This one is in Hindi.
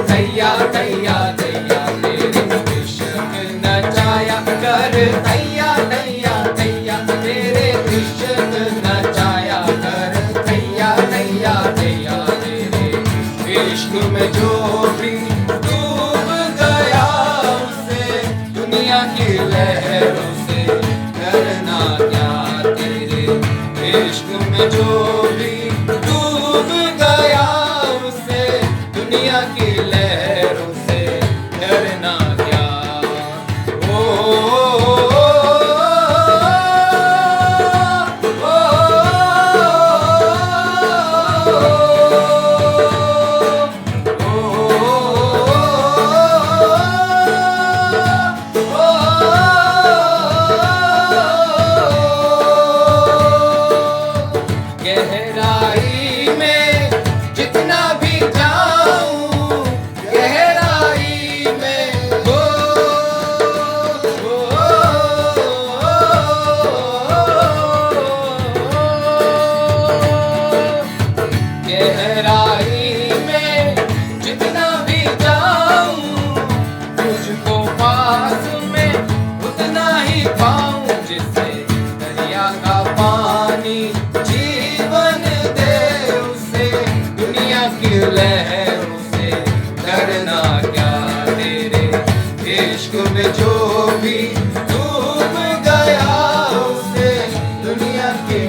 दैया दैया दैया तेरे इश्क नचाया कर, दैया दैया दैया तेरे इश्क नचाया कर, दैया दैया दैया तेरे इश्क में जो भी डूब गया उसे दुनिया की लहरों से डरना क्या, तेरे इश्क में जो भी डूब गया उसे दुनिया की लहरों से डरना क्या। ओ, गहराई में जितना भी जाऊं, गहराई में हो, गहराई में जितना भी जाऊं, तुझको पास में उतना ही पाऊं, जिससे दरिया का पानी जीवन दे उसे दुनिया की लहरों से डरना क्या, तेरे इश्क में जो भी डूब गया उसे दुनिया की